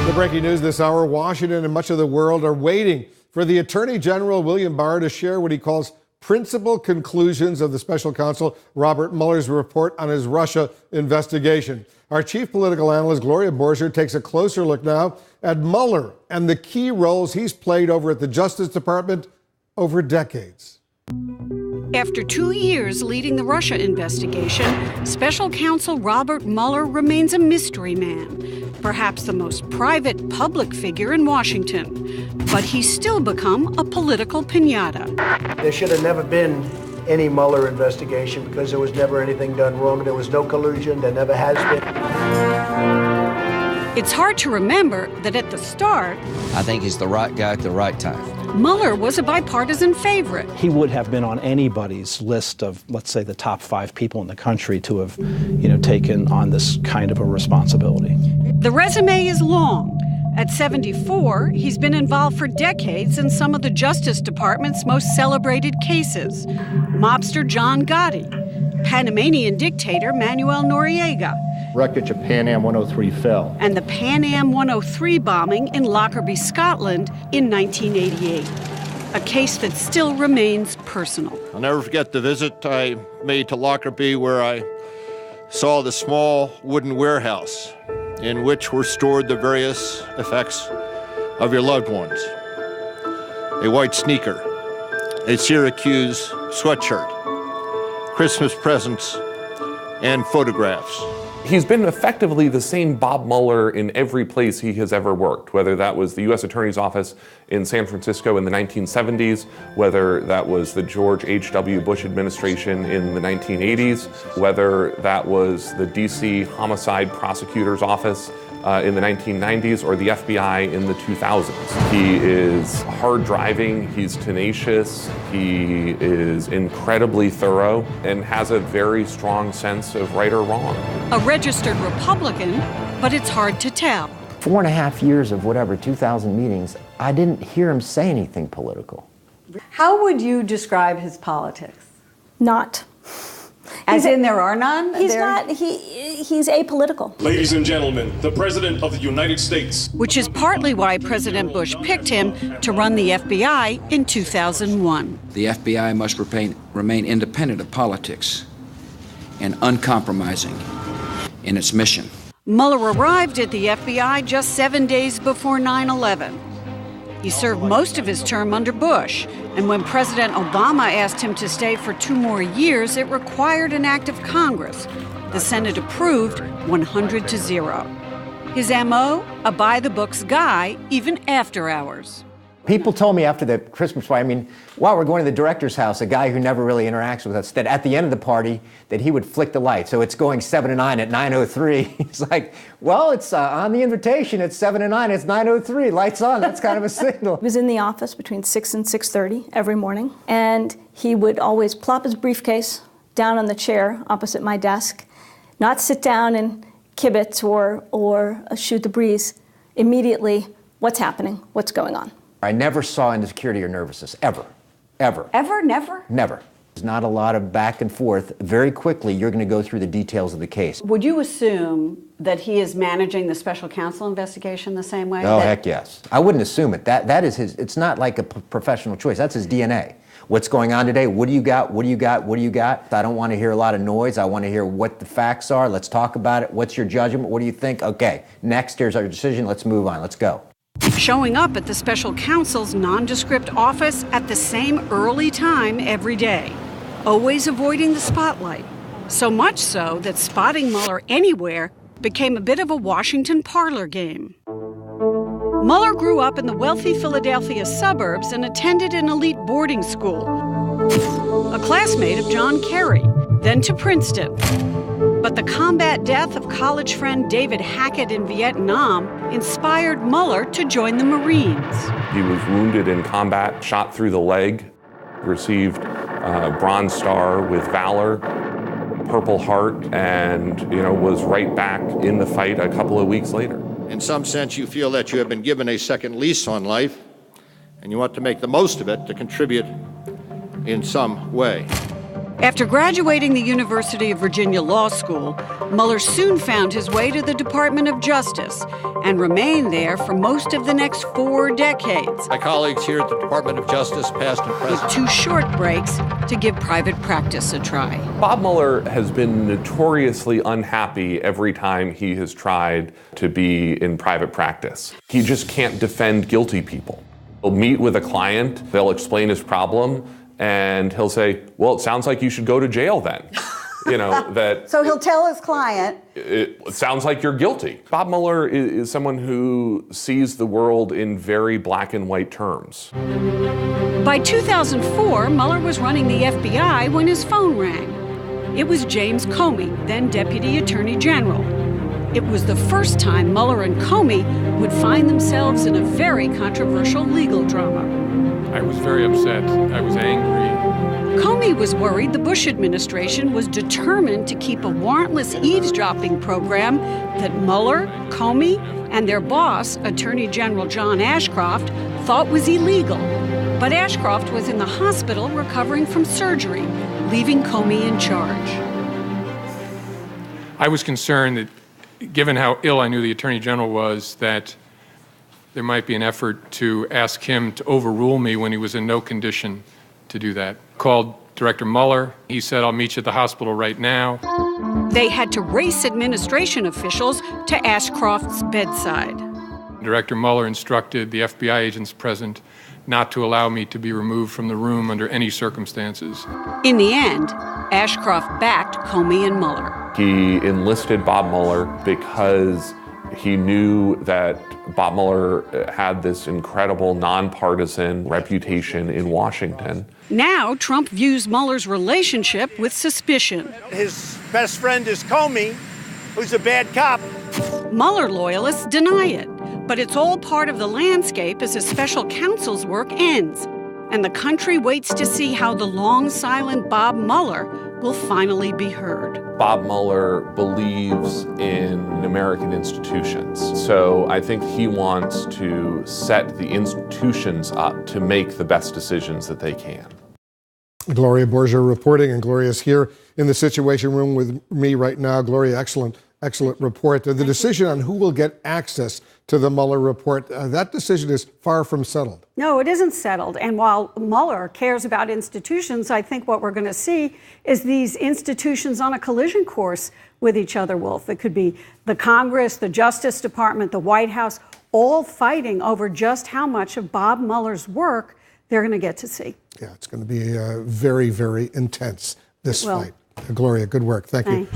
The breaking news this hour, Washington and much of the world are waiting for the Attorney General William Barr to share what he calls principal conclusions of the special counsel Robert Mueller's report on his Russia investigation. Our chief political analyst, Gloria Borger, takes a closer look now at Mueller and the key roles he's played over at the Justice Department over decades. After 2 years leading the Russia investigation, special counsel Robert Mueller remains a mystery man, perhaps the most private public figure in Washington. But he's still become a political piñata. There should have never been any Mueller investigation because there was never anything done wrong. There was no collusion. There never has been. It's hard to remember that at the start, I think he's the right guy at the right time. Mueller was a bipartisan favorite. He would have been on anybody's list of, let's say, the top 5 people in the country to have, taken on this kind of a responsibility. The resume is long. At 74, he's been involved for decades in some of the Justice Department's most celebrated cases. Mobster John Gotti, Panamanian dictator Manuel Noriega, wreckage of Pan Am 103 fell, and the Pan Am 103 bombing in Lockerbie, Scotland in 1988. A case that still remains personal. I'll never forget the visit I made to Lockerbie, where I saw the small wooden warehouse in which were stored the various effects of your loved ones. A white sneaker, a Syracuse sweatshirt, Christmas presents, and photographs. He's been effectively the same Bob Mueller in every place he has ever worked, whether that was the U.S. Attorney's Office in San Francisco in the 1970s, whether that was the George H.W. Bush administration in the 1980s, whether that was the D.C. Homicide Prosecutor's Office in the 1990s, or the FBI in the 2000s. He is hard driving, he's tenacious, he is incredibly thorough, and has a very strong sense of right or wrong. A registered Republican, but it's hard to tell. 4.5 years of whatever, 2,000 meetings, I didn't hear him say anything political. How would you describe his politics? Not. As in there are none? He's not. He's apolitical. Ladies and gentlemen, the President of the United States. Which is partly why President Bush picked him to run the FBI in 2001. The FBI must remain independent of politics and uncompromising in its mission. Mueller arrived at the FBI just 7 days before 9/11. He served most of his term under Bush, and when President Obama asked him to stay for 2 more years, it required an act of Congress. The Senate approved 100-0. His M.O., a by-the-books guy, even after hours. People told me after the Christmas party, we're going to the director's house, a guy who never really interacts with us, that at the end of the party, that he would flick the light. So it's going 7 to 9 at 9:03. He's like, well, it's on the invitation, it's 7 to 9, it's 9:03, lights on, that's kind of a signal. He was in the office between 6 and 6:30 every morning, and he would always plop his briefcase down on the chair opposite my desk, not sit down and kibitz or shoot the breeze. Immediately, what's happening, what's going on? I never saw insecurity or nervousness, ever. Ever? Never? Never. There's not a lot of back and forth. Very quickly, you're going to go through the details of the case. Would you assume that he is managing the special counsel investigation the same way? Oh, heck yes. I wouldn't assume it. That is his, it's not like a professional choice. That's his DNA. What's going on today? What do you got? What do you got? What do you got? I don't want to hear a lot of noise. I want to hear what the facts are. Let's talk about it. What's your judgment? What do you think? Okay, next, here's our decision. Let's move on. Let's go. Showing up at the special counsel's nondescript office at the same early time every day, always avoiding the spotlight. So much so that spotting Mueller anywhere became a bit of a Washington parlor game. Mueller grew up in the wealthy Philadelphia suburbs and attended an elite boarding school, a classmate of John Kerry, then to Princeton. But the combat death of college friend David Hackett in Vietnam inspired Mueller to join the Marines. He was wounded in combat, shot through the leg, received a Bronze Star with Valor, Purple Heart, and was right back in the fight a couple of weeks later. In some sense, you feel that you have been given a second lease on life, and you want to make the most of it to contribute in some way. After graduating the University of Virginia Law School, Mueller soon found his way to the Department of Justice and remained there for most of the next 4 decades. My colleagues here at the Department of Justice, past and present. With 2 short breaks to give private practice a try. Bob Mueller has been notoriously unhappy every time he has tried to be in private practice. He just can't defend guilty people. He'll meet with a client, they'll explain his problem, and he'll say, well, it sounds like you should go to jail then. You know, that... So he'll tell his client... It sounds like you're guilty. Bob Mueller is someone who sees the world in very black and white terms. By 2004, Mueller was running the FBI when his phone rang. It was James Comey, then Deputy Attorney General. It was the first time Mueller and Comey would find themselves in a very controversial legal drama. I was very upset. I was angry. Comey was worried the Bush administration was determined to keep a warrantless eavesdropping program that Mueller, Comey, and their boss, Attorney General John Ashcroft, thought was illegal. But Ashcroft was in the hospital recovering from surgery, leaving Comey in charge. I was concerned that, given how ill I knew the Attorney General was, that there might be an effort to ask him to overrule me when he was in no condition to do that. Called Director Mueller. He said, I'll meet you at the hospital right now. They had to race administration officials to Ashcroft's bedside. Director Mueller instructed the FBI agents present not to allow me to be removed from the room under any circumstances. In the end, Ashcroft backed Comey and Mueller. He enlisted Bob Mueller because he knew that Bob Mueller had this incredible nonpartisan reputation in Washington. Now, Trump views Mueller's relationship with suspicion. His best friend is Comey, who's a bad cop. Mueller loyalists deny it, but it's all part of the landscape as his special counsel's work ends. And the country waits to see how the long silent Bob Mueller will finally be heard. Bob Mueller believes in American institutions. So I think he wants to set the institutions up to make the best decisions that they can. Gloria Borger reporting, and Gloria's here in the Situation Room with me right now. Gloria, excellent report. The decision on who will get access to the Mueller report, that decision is far from settled. No, it isn't settled. And while Mueller cares about institutions, I think what we're going to see is these institutions on a collision course with each other, Wolf. It could be the Congress, the Justice Department, the White House, all fighting over just how much of Bob Mueller's work they're going to get to see. Yeah, it's going to be very, very intense, this fight. Gloria, good work. Thank you.